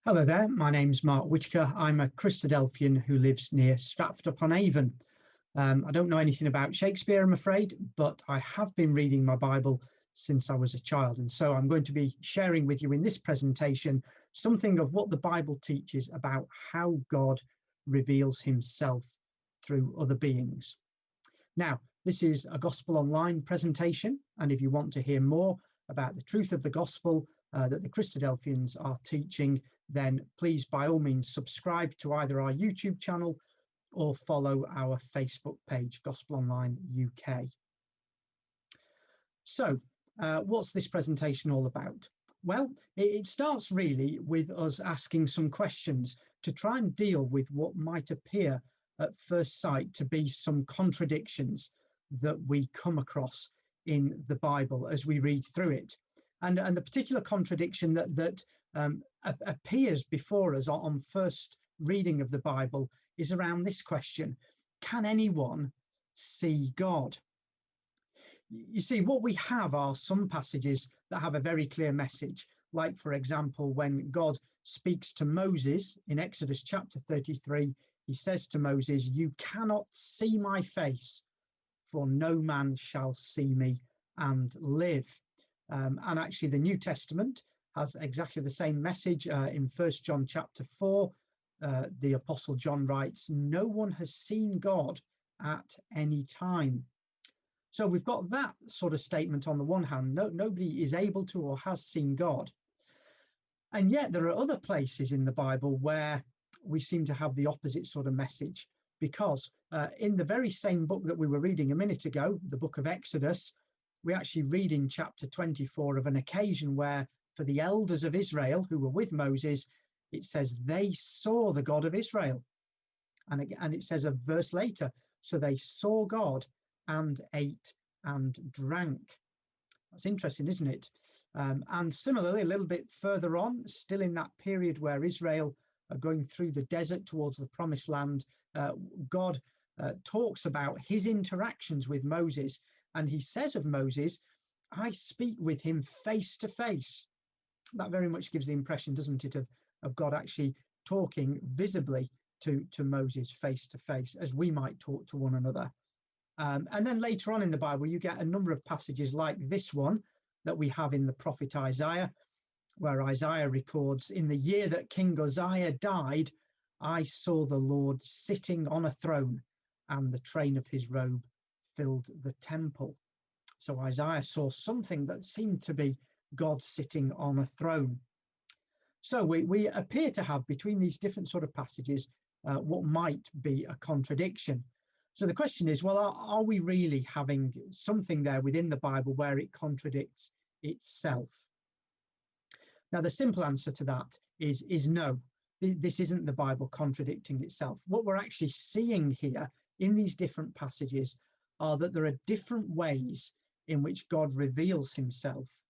Hello there, my name's Mark Whitaker. I'm a Christadelphian who lives near Stratford-upon-Avon. I don't know anything about Shakespeare, I'm afraid, but I have been reading my Bible since I was a child. And so I'm going to be sharing with you in this presentation something of what the Bible teaches about how God reveals himself through other beings. Now, this is a Gospel Online presentation, and if you want to hear more about the truth of the Gospel that the Christadelphians are teaching, then please by all means subscribe to either our YouTube channel or follow our Facebook page, Gospel Online UK. So what's this presentation all about? Well, it starts really with us asking some questions to try and deal with what might appear at first sight to be some contradictions that we come across in the Bible as we read through it. And the particular contradiction that appears before us on first reading of the Bible is around this question: can anyone see God? You see, what we have are some passages that have a very clear message, like, for example, when God speaks to Moses in Exodus chapter 33, he says to Moses, "You cannot see my face, for no man shall see me and live." And actually the New Testament has exactly the same message. In 1 John chapter 4, the Apostle John writes, "No one has seen God at any time." So we've got that sort of statement on the one hand. Nobody is able to or has seen God. And yet there are other places in the Bible where we seem to have the opposite sort of message, because in the very same book that we were reading a minute ago, the book of Exodus, we actually read in chapter 24 of an occasion where, for the elders of Israel who were with Moses, it says they saw the God of Israel. And it says a verse later, so they saw God and ate and drank. That's interesting, isn't it? And similarly, a little bit further on, still in that period where Israel are going through the desert towards the promised land, God talks about his interactions with Moses. And he says of Moses, "I speak with him face to face." That very much gives the impression, doesn't it, of God actually talking visibly to Moses face to face, as we might talk to one another. And then later on in the Bible, you get a number of passages like this one that we have in the prophet Isaiah, where Isaiah records, "In the year that King Uzziah died, I saw the Lord sitting on a throne, and the train of his robe filled the temple." So Isaiah saw something that seemed to be God sitting on a throne. So we appear to have between these different sort of passages what might be a contradiction. So the question is, well, are we really having something there within the Bible where it contradicts itself? Now, the simple answer to that is no. This isn't the Bible contradicting itself. What we're actually seeing here in these different passages are that there are different ways in which God reveals himself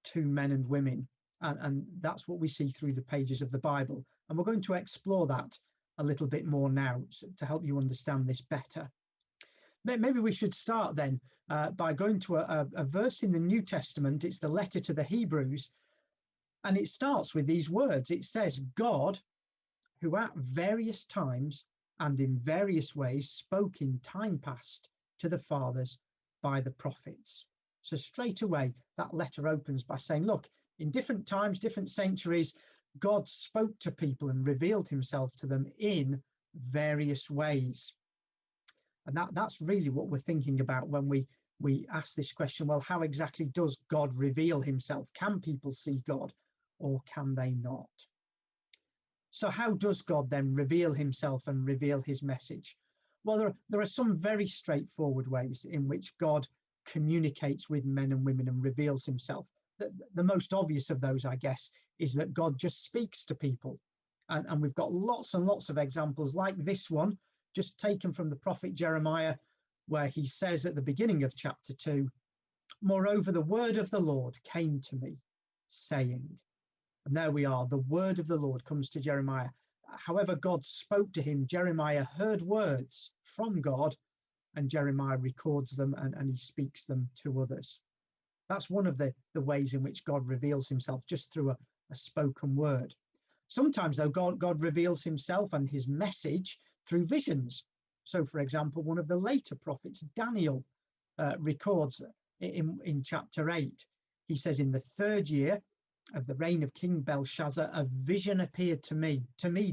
to men and women. And that's what we see through the pages of the Bible. And we're going to explore that a little bit more now to help you understand this better. Maybe we should start then by going to a verse in the New Testament. It's the letter to the Hebrews. And it starts with these words. It says, "God, who at various times and in various ways spoke in time past to the fathers by the prophets." So straight away, that letter opens by saying, look, in different times, different centuries, God spoke to people and revealed himself to them in various ways. And that's really what we're thinking about when we ask this question, well, how exactly does God reveal himself? Can people see God or can they not? So how does God then reveal himself and reveal his message? Well, there are some very straightforward ways in which God communicates with men and women and reveals himself. The most obvious of those, I guess, is that God just speaks to people. And we've got lots and lots of examples like this one, just taken from the prophet Jeremiah, where he says at the beginning of chapter 2, "Moreover, the word of the Lord came to me, saying," and there we are, the word of the Lord comes to Jeremiah. However God spoke to him, Jeremiah heard words from God, and Jeremiah records them and he speaks them to others. That's one of the ways in which God reveals himself, just through a spoken word. Sometimes, though, God reveals himself and his message through visions. So, for example, one of the later prophets, Daniel, records in chapter 8, he says, in the 3rd year of the reign of King Belshazzar, a vision appeared to me,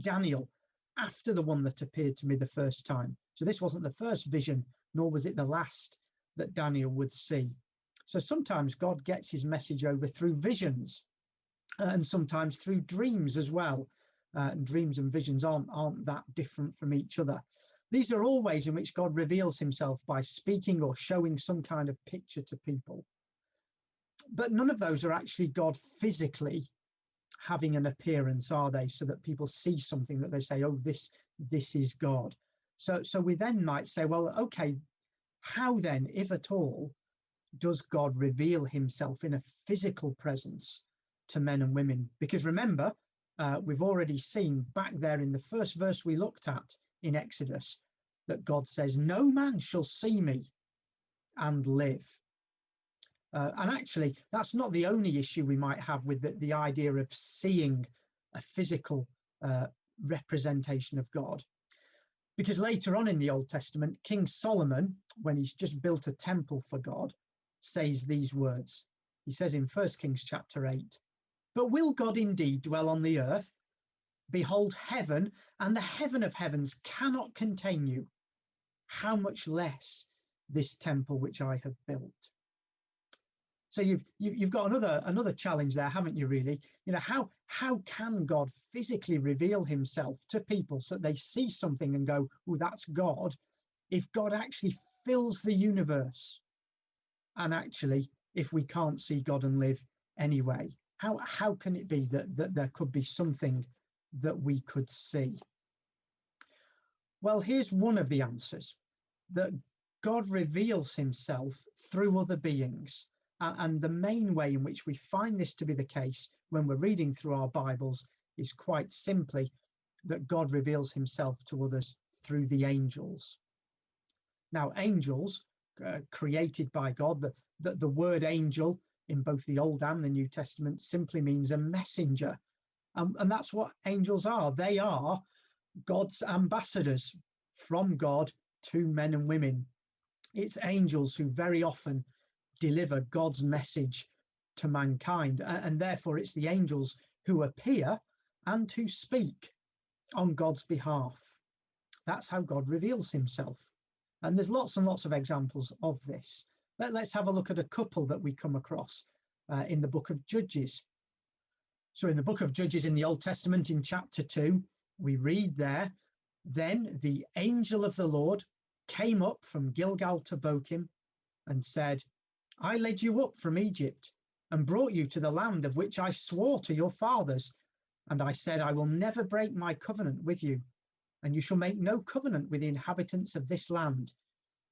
Daniel, after the one that appeared to me the first time. So this wasn't the first vision, nor was it the last that Daniel would see. So sometimes God gets his message over through visions, and sometimes through dreams as well. And dreams and visions aren't that different from each other. These are all ways in which God reveals himself by speaking or showing some kind of picture to people. But none of those are actually God physically having an appearance, are they? So that people see something that they say, oh, this is God. So we then might say, well, okay, how then, if at all, does God reveal himself in a physical presence to men and women? Because remember, we've already seen back there in the first verse we looked at in Exodus that God says, no man shall see me and live. And actually, that's not the only issue we might have with the idea of seeing a physical representation of God. Because later on in the Old Testament, King Solomon, when he's just built a temple for God, says these words. He says in 1 Kings chapter 8, but will God indeed dwell on the earth? Behold, heaven and the heaven of heavens cannot contain you. How much less this temple which I have built? So you've got another challenge there, haven't you, really? You know, how can God physically reveal himself to people so that they see something and go, oh, that's God, if God actually fills the universe? And actually, if we can't see God and live anyway, how can it be that there could be something that we could see? Well, here's one of the answers, that God reveals himself through other beings. And the main way in which we find this to be the case when we're reading through our Bibles is quite simply that God reveals himself to others through the angels. Now, angels, created by God, the word angel in both the Old and the New Testament simply means a messenger. And that's what angels are. They are God's ambassadors from God to men and women. It's angels who very often deliver God's message to mankind, and therefore it's the angels who appear and who speak on God's behalf. That's how God reveals himself, and there's lots and lots of examples of this. Let's have a look at a couple that we come across in the book of Judges. So in the book of Judges in the Old Testament, in chapter 2, we read there, then the angel of the Lord came up from Gilgal to Bochim and said, I led you up from Egypt and brought you to the land of which I swore to your fathers. And I said, I will never break my covenant with you, and you shall make no covenant with the inhabitants of this land.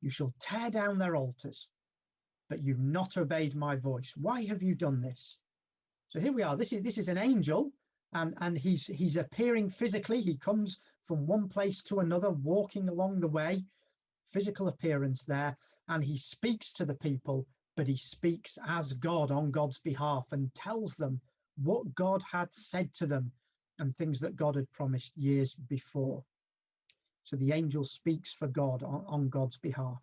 You shall tear down their altars, but you've not obeyed my voice. Why have you done this? So here we are. This is an angel, and he's appearing physically. He comes from one place to another, walking along the way, physical appearance there, and he speaks to the people, but he speaks as God on God's behalf and tells them what God had said to them and things that God had promised years before. So the angel speaks for God on God's behalf.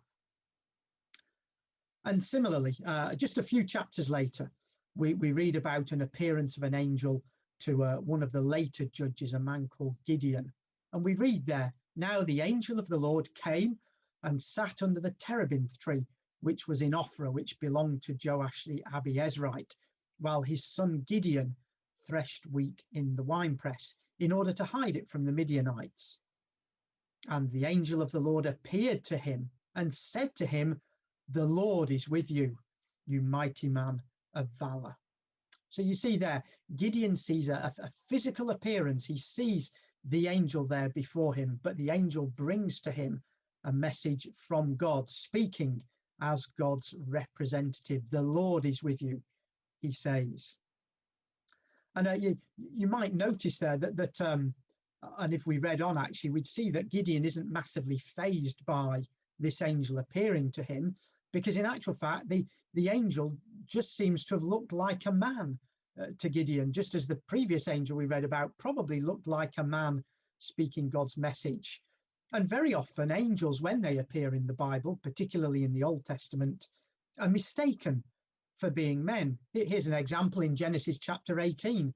And similarly, just a few chapters later, we read about an appearance of an angel to one of the later judges, a man called Gideon. And we read there, now the angel of the Lord came and sat under the terebinth tree, which was in Ophrah, which belonged to Joash the Abiezrite, while his son Gideon threshed wheat in the winepress in order to hide it from the Midianites. And the angel of the Lord appeared to him and said to him, the Lord is with you, you mighty man of valor. So you see there, Gideon sees a physical appearance. He sees the angel there before him, but the angel brings to him a message from God, speaking as God's representative. The Lord is with you, he says. And you might notice there that and if we read on, actually, we'd see that Gideon isn't massively fazed by this angel appearing to him, because in actual fact, the angel just seems to have looked like a man, to Gideon, just as the previous angel we read about probably looked like a man speaking God's message. And very often angels, when they appear in the Bible, particularly in the Old Testament, are mistaken for being men. Here's an example in Genesis chapter 18,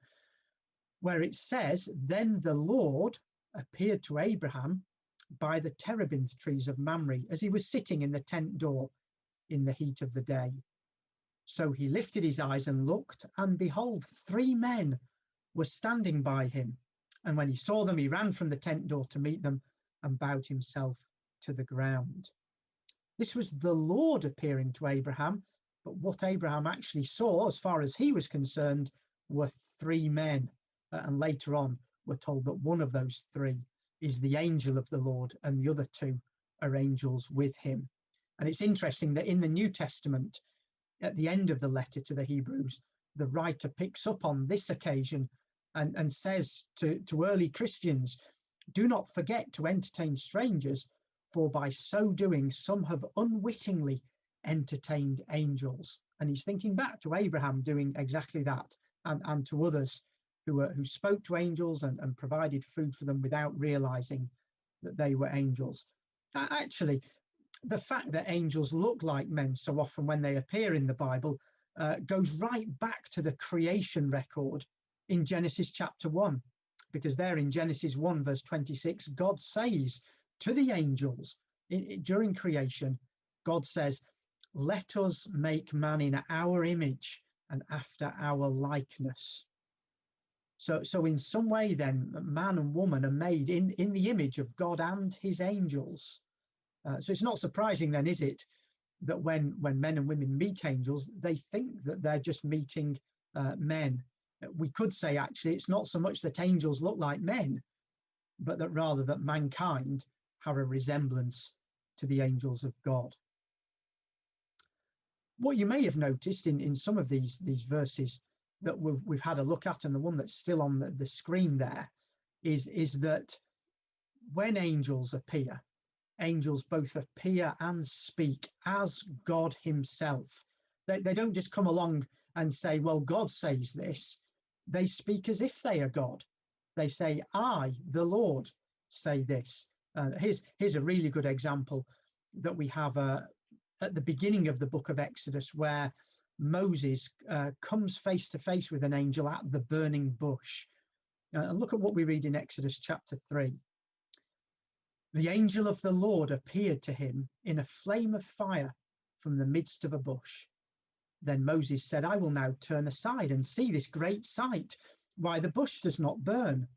where it says, "Then the Lord appeared to Abraham by the terebinth trees of Mamre, as he was sitting in the tent door in the heat of the day. So he lifted his eyes and looked, and behold, 3 men were standing by him. And when he saw them, he ran from the tent door to meet them and bowed himself to the ground." This was the Lord appearing to Abraham, but what Abraham actually saw, as far as he was concerned, were 3 men. And later on, we're told that one of those 3 is the angel of the Lord, and the other 2 are angels with him. And it's interesting that in the New Testament, at the end of the letter to the Hebrews, the writer picks up on this occasion and says to early Christians, "Do not forget to entertain strangers, for by so doing, some have unwittingly entertained angels." And he's thinking back to Abraham doing exactly that, and to others who spoke to angels and provided food for them without realizing that they were angels. Actually, the fact that angels look like men so often when they appear in the Bible goes right back to the creation record in Genesis chapter 1, because there in Genesis 1 verse 26, God says to the angels during creation, God says, "Let us make man in our image and after our likeness." So in some way then, man and woman are made in the image of God and his angels. So it's not surprising then, is it, that when men and women meet angels, they think that they're just meeting men. We could say, actually, it's not so much that angels look like men, but that rather that mankind have a resemblance to the angels of God. What you may have noticed in some of these verses that we've had a look at, and the one that's still on the screen there, is that when angels appear, angels both appear and speak as God himself. They don't just come along and say, "Well, God says this." They speak as if they are God. They say, "I, the Lord, say this." Here's a really good example that we have at the beginning of the book of Exodus, where Moses comes face to face with an angel at the burning bush. And look at what we read in Exodus chapter 3. "The angel of the Lord appeared to him in a flame of fire from the midst of a bush. Then Moses said, 'I will now turn aside and see this great sight, why the bush does not burn.'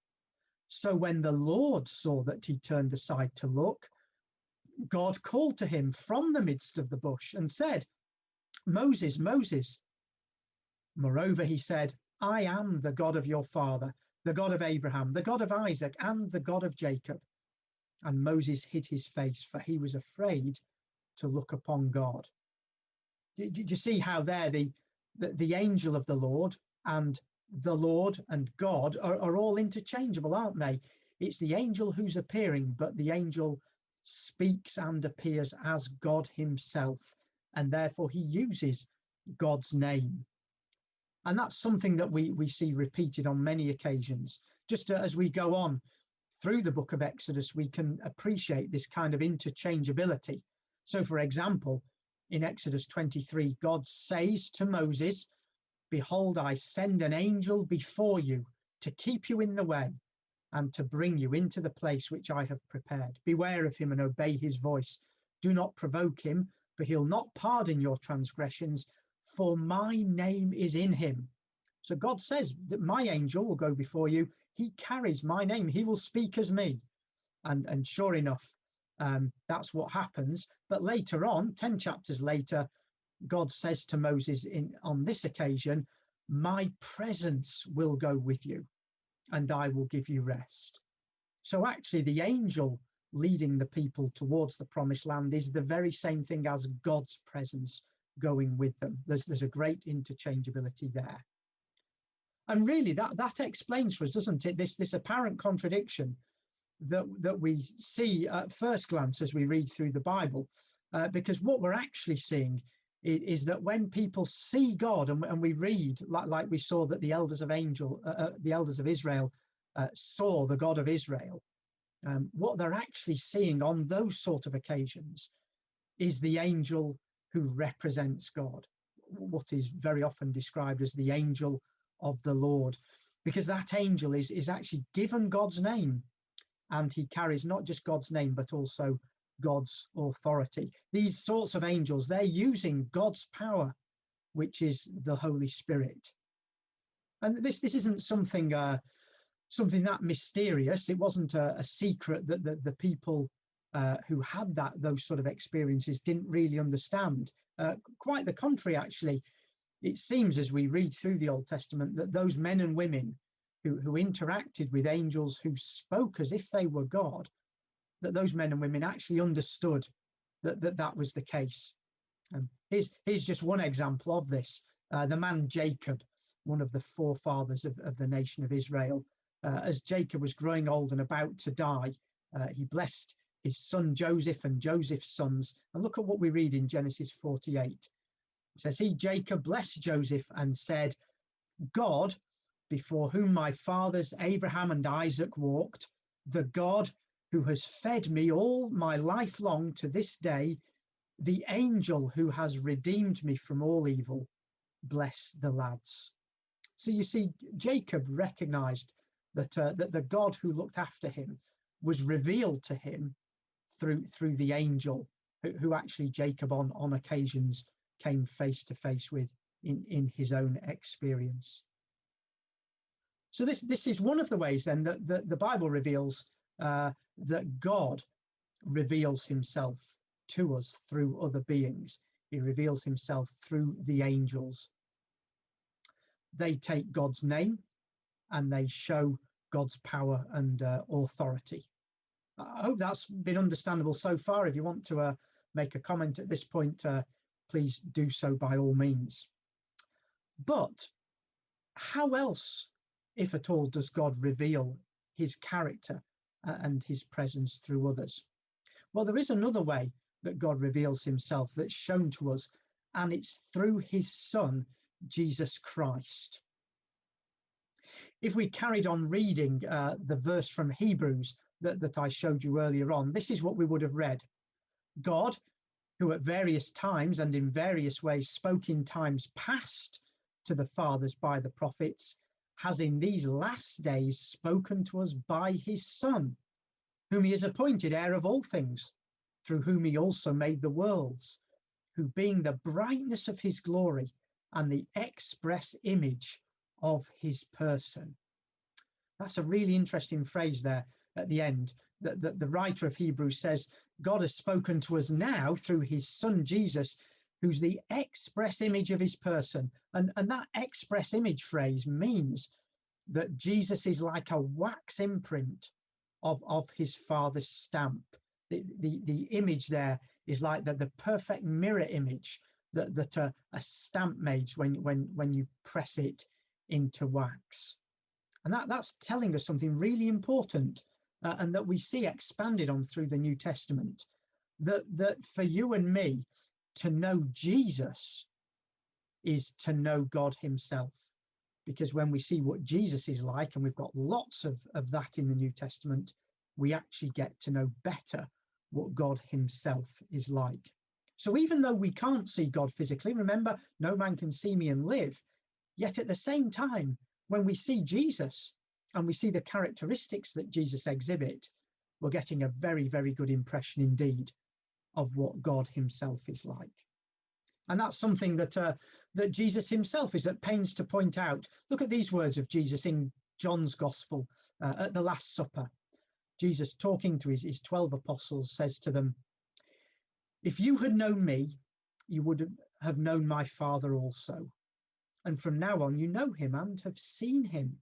So when the Lord saw that he turned aside to look, God called to him from the midst of the bush and said, 'Moses, Moses.' Moreover, he said, 'I am the God of your father, the God of Abraham, the God of Isaac, and the God of Jacob.' And Moses hid his face, for he was afraid to look upon God." Did you see how there the angel of the Lord and God are all interchangeable, aren't they? It's the angel who's appearing, but the angel speaks and appears as God himself, and therefore he uses God's name. And that's something that we see repeated on many occasions. Just as we go on through the book of Exodus, we can appreciate this kind of interchangeability. So, for example, in Exodus 23, God says to Moses, "Behold, I send an angel before you to keep you in the way and to bring you into the place which I have prepared. Beware of him and obey his voice. Do not provoke him, for he'll not pardon your transgressions, for my name is in him." So God says that my angel will go before you. He carries my name. He will speak as me. And sure enough, that's what happens. But later on, 10 chapters later, God says to Moses on this occasion, "My presence will go with you and I will give you rest." So actually the angel leading the people towards the promised land is the very same thing as God's presence going with them. There's a great interchangeability there. And really that explains for us, doesn't it, this apparent contradiction that we see at first glance as we read through the Bible, because what we're actually seeing is that when people see God, and we read like we saw that the elders of Israel saw the God of Israel, what they're actually seeing on those sort of occasions is the angel who represents God, what is very often described as the angel of the Lord, because that angel is actually given God's name, and he carries not just God's name, but also God's authority. These sorts of angels, they're using God's power, which is the Holy Spirit. And this isn't something that mysterious. It wasn't a secret that the people who had those sort of experiences didn't really understand. Quite the contrary, actually. It seems, as we read through the Old Testament, that those men and women who interacted with angels who spoke as if they were God, that those men and women actually understood that was the case. Here's just one example of this. The man Jacob, one of the forefathers of the nation of Israel, as Jacob was growing old and about to die, he blessed his son Joseph and Joseph's sons. And look at what we read in Genesis 48. It says, Jacob blessed Joseph and said, God, before whom my fathers Abraham and Isaac walked, the God who has fed me all my life long to this day, the angel who has redeemed me from all evil, bless the lads. So you see, Jacob recognized that the God who looked after him was revealed to him through the angel who actually Jacob on occasions came face to face with in his own experience. So this is one of the ways then that the Bible reveals that God reveals himself to us through other beings. He reveals himself through the angels. They take God's name and they show God's power and authority. I hope that's been understandable so far. If you want to make a comment at this point, please do so by all means. But how else, if at all, does God reveal his character and his presence through others? Well, there is another way that God reveals himself that's shown to us, and it's through his Son, Jesus Christ. If we carried on reading the verse from Hebrews that I showed you earlier on, this is what we would have read. God, who at various times and in various ways spoke in times past to the fathers by the prophets, has in these last days spoken to us by his Son, whom he has appointed heir of all things, through whom he also made the worlds, who being the brightness of his glory and the express image of his person. That's a really interesting phrase there at the end, that the writer of Hebrews says, God has spoken to us now through his Son, Jesus, who's the express image of his person. And that express image phrase means that Jesus is like a wax imprint of his Father's stamp. The image there is like the perfect mirror image that a stamp makes when you press it into wax. And that's telling us something really important, and that we see expanded on through the New Testament, that for you and me to know Jesus is to know God himself. Because when we see what Jesus is like, and we've got lots of that in the New Testament, we actually get to know better what God himself is like. So even though we can't see God physically, remember, no man can see me and live, yet at the same time, when we see Jesus and we see the characteristics that Jesus exhibit, we're getting a very, very good impression indeed of what God himself is like. And that's something that Jesus himself is at pains to point out. Look at these words of Jesus in John's Gospel at the Last Supper. Jesus, talking to his 12 apostles, says to them, "If you had known me, you would have known my Father also. And from now on, you know him and have seen him."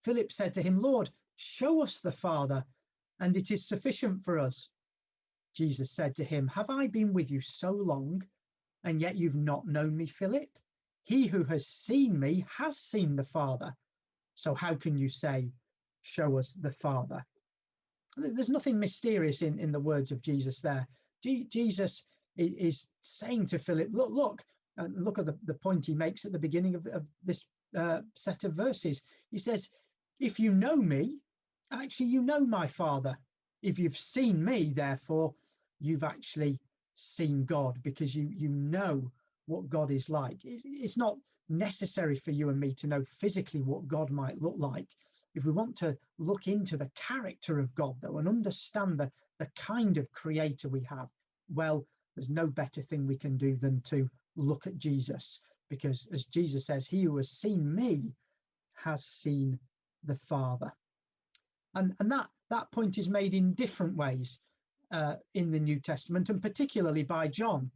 Philip said to him, "Lord, show us the Father, and it is sufficient for us." Jesus said to him, "Have I been with you so long, and yet you've not known me, Philip? He who has seen me has seen the Father. So how can you say, 'Show us the Father'?" There's nothing mysterious in the words of Jesus there. Jesus is saying to Philip, look, and look at the point he makes at the beginning of this set of verses. He says, if you know me, actually you know my Father. If you've seen me, therefore, you've actually seen God, because you know what God is like. It's not necessary for you and me to know physically what God might look like. If we want to look into the character of God, though, and understand the kind of creator we have, well, there's no better thing we can do than to look at Jesus, because as Jesus says, he who has seen me has seen the Father. And that point is made in different ways in the New Testament, and particularly by John.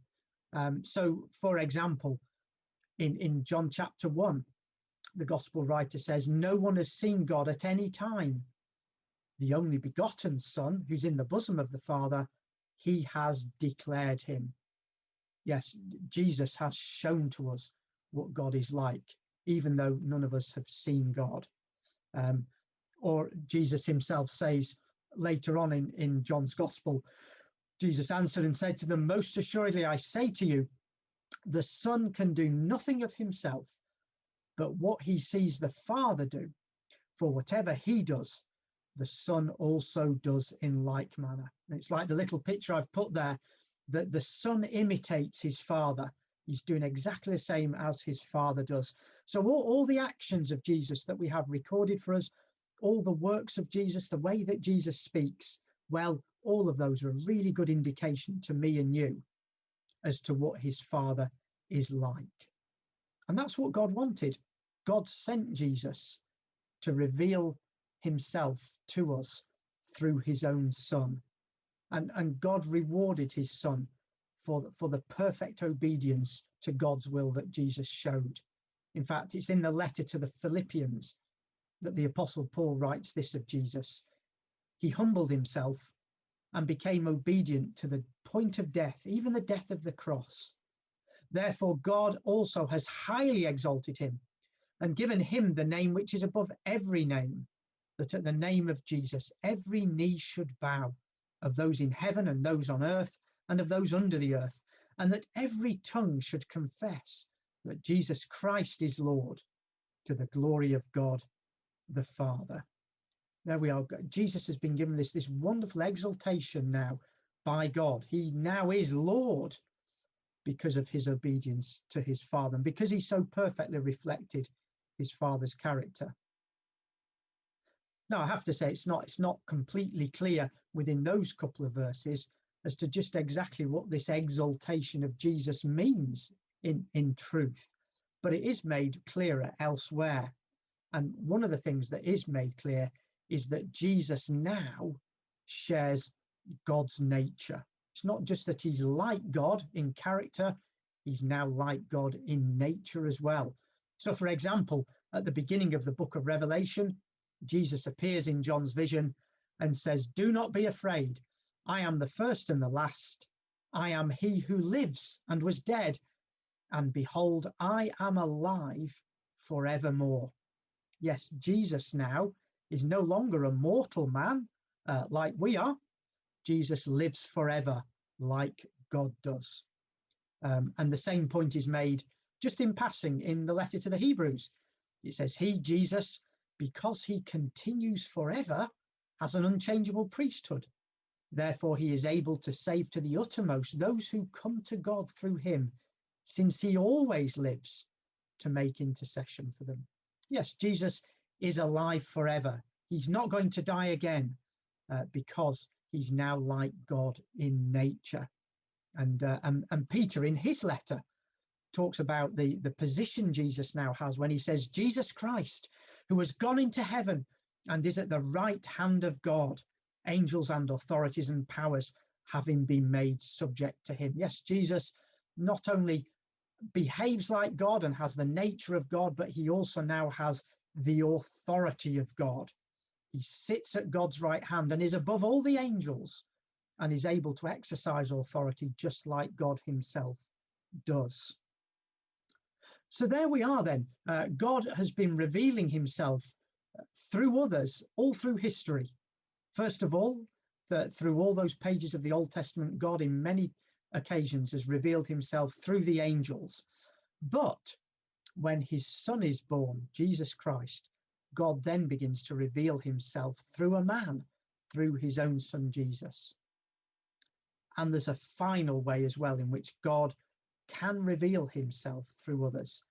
So, for example, in John chapter 1, the gospel writer says, no one has seen God at any time. The only begotten Son, who's in the bosom of the Father, he has declared him. Yes, Jesus has shown to us what God is like, even though none of us have seen God. Or Jesus himself says later on in John's gospel, Jesus answered and said to them, most assuredly I say to you, the Son can do nothing of himself, but what he sees the Father do. For whatever he does, the Son also does in like manner. And it's like the little picture I've put there, that the Son imitates his Father. He's doing exactly the same as his Father does. So all the actions of Jesus that we have recorded for us, all the works of Jesus, the way that Jesus speaks, well, all of those are a really good indication to me and you as to what his Father is like. And that's what God wanted. God sent Jesus to reveal himself to us through his own Son. And God rewarded his Son for the perfect obedience to God's will that Jesus showed. In fact, it's in the letter to the Philippians that the Apostle Paul writes this of Jesus. He humbled himself and became obedient to the point of death, even the death of the cross. Therefore, God also has highly exalted him and given him the name which is above every name, that at the name of Jesus, every knee should bow, of those in heaven and those on earth and of those under the earth, and that every tongue should confess that Jesus Christ is Lord, to the glory of God the Father. There we are. Jesus has been given this wonderful exaltation now by God. He now is Lord because of his obedience to his Father, and because he so perfectly reflected his Father's character. Now, I have to say, it's not completely clear within those couple of verses as to just exactly what this exaltation of Jesus means in truth, but it is made clearer elsewhere. And one of the things that is made clear is that Jesus now shares God's nature. It's not just that he's like God in character, he's now like God in nature as well. So, for example, at the beginning of the book of Revelation, Jesus appears in John's vision and says, do not be afraid. I am the first and the last. I am he who lives and was dead. And behold, I am alive forevermore. Yes, Jesus now is no longer a mortal man like we are. Jesus lives forever like God does. And the same point is made just in passing in the letter to the Hebrews. It says, he, Jesus, because he continues forever, has an unchangeable priesthood. Therefore, he is able to save to the uttermost those who come to God through him, since he always lives to make intercession for them. Yes, Jesus is alive forever. He's not going to die again because he's now like God in nature. And Peter, in his letter, talks about the position Jesus now has when he says, Jesus Christ, who has gone into heaven and is at the right hand of God, angels and authorities and powers having been made subject to him. Yes, Jesus not only behaves like God and has the nature of God, but he also now has the authority of God. He sits at God's right hand and is above all the angels and is able to exercise authority just like God himself does. So there we are then. God has been revealing himself through others all through history. First of all, through all those pages of the Old Testament, God in many occasions has revealed himself through the angels. But when his son is born, Jesus Christ, God then begins to reveal himself through a man, through his own son, Jesus. And there's a final way as well in which God can reveal himself through others.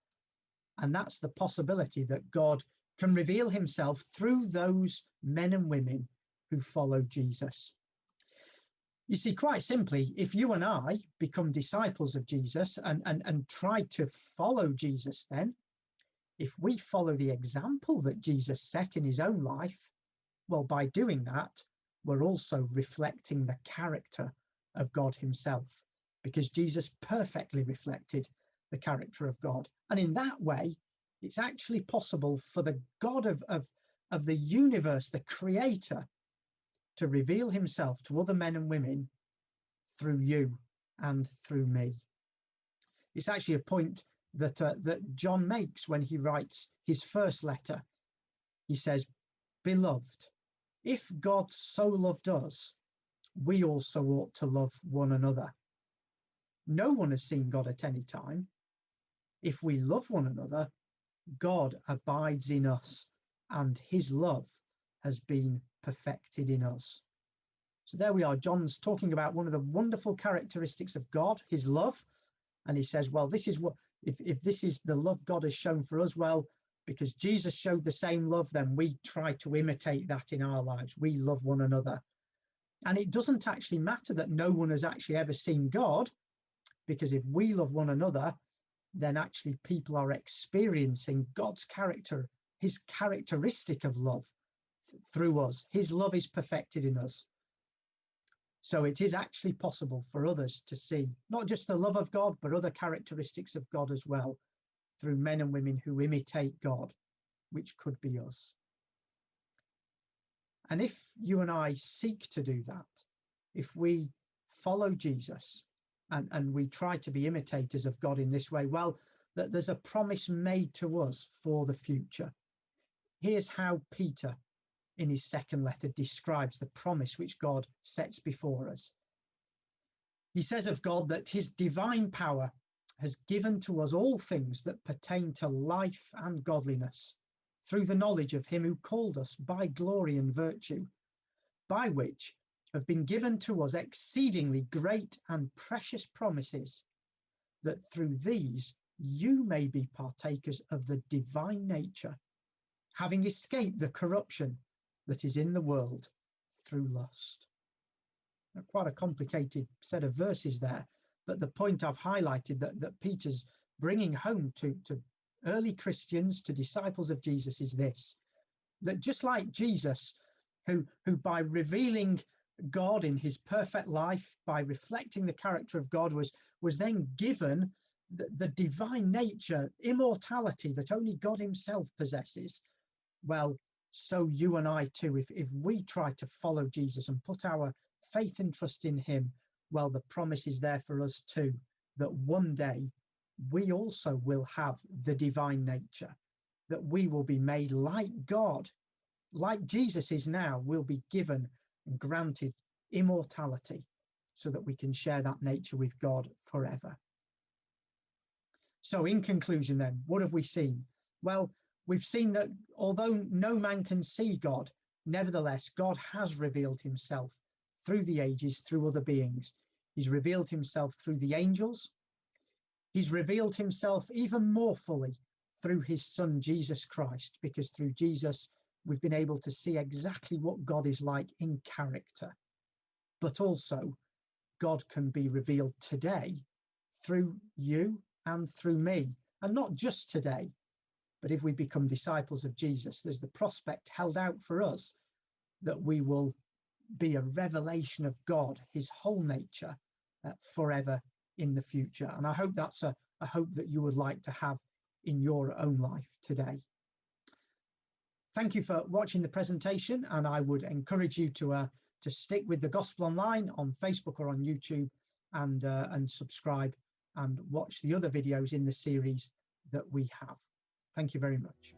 And that's the possibility that God can reveal himself through those men and women who follow Jesus. You see, quite simply, if you and I become disciples of Jesus and try to follow Jesus, then if we follow the example that Jesus set in his own life, well, by doing that, we're also reflecting the character of God himself, because Jesus perfectly reflected the character of God. And in that way, it's actually possible for the God of the universe, the creator, to reveal himself to other men and women through you and through me. It's actually a point that John makes when he writes his first letter. He says, "Beloved, if God so loved us, we also ought to love one another. No one has seen God at any time. If we love one another, God abides in us, and his love has been perfected in us." So there we are. John's talking about one of the wonderful characteristics of God, his love. And he says, well, this is what, if this is the love God has shown for us, well, because Jesus showed the same love, then we try to imitate that in our lives. We love one another. And it doesn't actually matter that no one has actually ever seen God, because if we love one another, then actually people are experiencing God's character, his characteristic of love through us. His love is perfected in us. So it is actually possible for others to see not just the love of God, but other characteristics of God as well, through men and women who imitate God, which could be us. And if you and I seek to do that, if we follow Jesus and we try to be imitators of God in this way, well, that there's a promise made to us for the future. Here's how Peter, in his second letter, describes the promise which God sets before us. He says of God that his divine power has given to us all things that pertain to life and godliness, through the knowledge of him who called us by glory and virtue, by which have been given to us exceedingly great and precious promises, that through these you may be partakers of the divine nature, having escaped the corruption that is in the world through lust. Now, quite a complicated set of verses there, but the point I've highlighted that Peter's bringing home to early Christians, to disciples of Jesus, is this: that just like Jesus, who by revealing God in his perfect life, by reflecting the character of God, was then given the divine nature, immortality that only God himself possesses, well, so you and I too, if we try to follow Jesus and put our faith and trust in him, well, the promise is there for us too, that one day we also will have the divine nature, that we will be made like God, like Jesus is now. We'll be given and granted immortality so that we can share that nature with God forever. So in conclusion then, what have we seen? Well, we've seen that although no man can see God, nevertheless, God has revealed himself through the ages, through other beings. He's revealed himself through the angels. He's revealed himself even more fully through his son, Jesus Christ, because through Jesus, we've been able to see exactly what God is like in character. But also, God can be revealed today through you and through me. And not just today, but if we become disciples of Jesus, there's the prospect held out for us that we will be a revelation of God, his whole nature, forever in the future. And I hope that's a hope that you would like to have in your own life today. Thank you for watching the presentation, and I would encourage you to stick with the Gospel Online on Facebook or on YouTube, and subscribe and watch the other videos in the series that we have. Thank you very much.